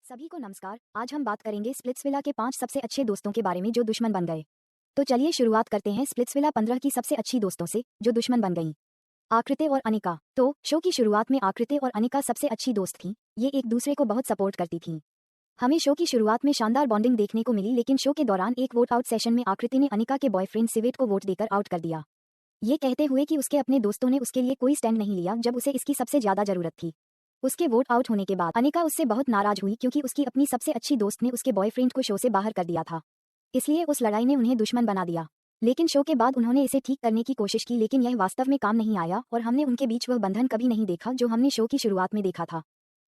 सभी को नमस्कार। आज हम बात करेंगे स्प्लिट्सविला के 5 सबसे अच्छे दोस्तों के बारे में जो दुश्मन बन गए। तो चलिए शुरुआत करते हैं स्प्लिट्सविला 15 की सबसे अच्छी दोस्तों से जो दुश्मन बन गईं। आकृति और अनिका। तो शो की शुरुआत में आकृति और अनिका सबसे अच्छी दोस्त थीं। ये एक दूसरे को बहुत सपोर्ट करती थीं। हमें शो की शुरुआत में शानदार बॉन्डिंग देखने को मिली, लेकिन शो के दौरान एक वोट आउट सेशन में आकृति ने अनिका के बॉयफ्रेंड सिवेट को वोट देकर आउट कर दिया, ये कहते हुए कि उसके अपने दोस्तों ने उसके लिए कोई स्टैंड नहीं लिया जब उसे इसकी सबसे ज्यादा जरूरत थी। उसके वोट आउट होने के बाद अनिका उससे बहुत नाराज हुई क्योंकि उसकी अपनी सबसे अच्छी दोस्त ने उसके बॉयफ्रेंड को शो से बाहर कर दिया था। इसलिए उस लड़ाई ने उन्हें दुश्मन बना दिया। लेकिन शो के बाद उन्होंने इसे ठीक करने की कोशिश की, लेकिन यह वास्तव में काम नहीं आया और हमने उनके बीच वह बंधन कभी नहीं देखा जो हमने शो की शुरुआत में देखा था।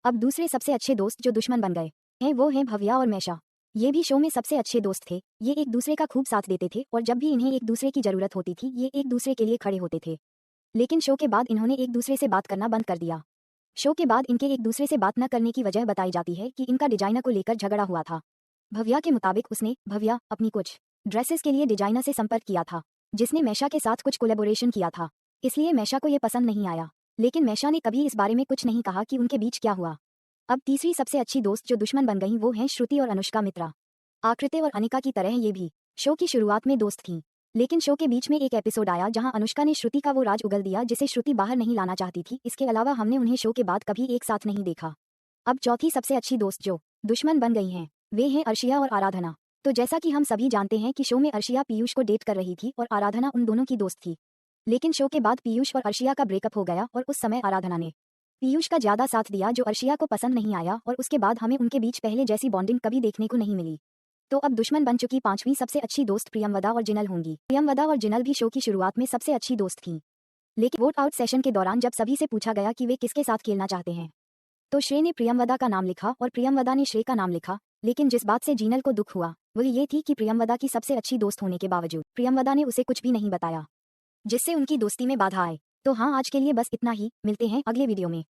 अब दूसरे सबसे अच्छे दोस्त जो दुश्मन बन गए हैं वो हैं भव्या और मैशा। ये भी शो में सबसे अच्छे दोस्त थे। ये एक दूसरे का खूब साथ देते थे और जब भी इन्हें एक दूसरे की जरूरत होती थी ये एक दूसरे के लिए खड़े होते थे। लेकिन शो के बाद इन्होंने एक दूसरे से बात करना बंद कर दिया। शो के बाद इनके एक दूसरे से बात न करने की वजह बताई जाती है कि इनका डिजाइनर को लेकर झगड़ा हुआ था। भव्या के मुताबिक उसने भव्या अपनी कुछ ड्रेसेस के लिए डिजाइनर से संपर्क किया था जिसने मैशा के साथ कुछ कोलैबोरेशन किया था, इसलिए मैशा को ये पसंद नहीं आया। लेकिन मैशा ने कभी इस बारे में कुछ नहीं कहा कि उनके बीच क्या हुआ। अब तीसरी सबसे अच्छी दोस्त जो दुश्मन बन गई वो हैं श्रुति और अनुष्का मित्रा। आकृति और अनिका की तरह ये भी शो की शुरुआत में दोस्त थीं, लेकिन शो के बीच में एक एपिसोड आया जहां अनुष्का ने श्रुति का वो राज उगल दिया जिसे श्रुति बाहर नहीं लाना चाहती थी। इसके अलावा हमने उन्हें शो के बाद कभी एक साथ नहीं देखा। अब चौथी सबसे अच्छी दोस्त जो दुश्मन बन गई हैं वे हैं अर्शिया और आराधना। तो जैसा कि हम सभी जानते हैं कि शो में अर्शिया पीयूष को डेट कर रही थी और आराधना उन दोनों की दोस्त थी। लेकिन शो के बाद पीयूष और अर्शिया का ब्रेकअप हो गया और उस समय आराधना ने पीयूष का ज्यादा साथ दिया जो अर्शिया को पसंद नहीं आया और उसके बाद हमें उनके बीच पहले जैसी बॉन्डिंग कभी देखने को नहीं मिली। तो अब दुश्मन बन चुकी पांचवी सबसे अच्छी दोस्त प्रियमवदा और जिनल होंगी। प्रियमवदा और जिनल भी शो की शुरुआत में सबसे अच्छी दोस्त थीं। लेकिन वोट आउट सेशन के दौरान जब सभी से पूछा गया कि वे किसके साथ खेलना चाहते हैं तो श्रेय ने प्रियमवदा का नाम लिखा और प्रियमवदा ने श्रेय का नाम लिखा। लेकिन जिस बात से जिनल को दुख हुआ वो ये थी कि प्रियमवदा की सबसे अच्छी दोस्त होने के बावजूद प्रियमवदा ने उसे कुछ भी नहीं बताया, जिससे उनकी दोस्ती में बाधा आए। तो हाँ, आज के लिए बस इतना ही। मिलते हैं अगले वीडियो में।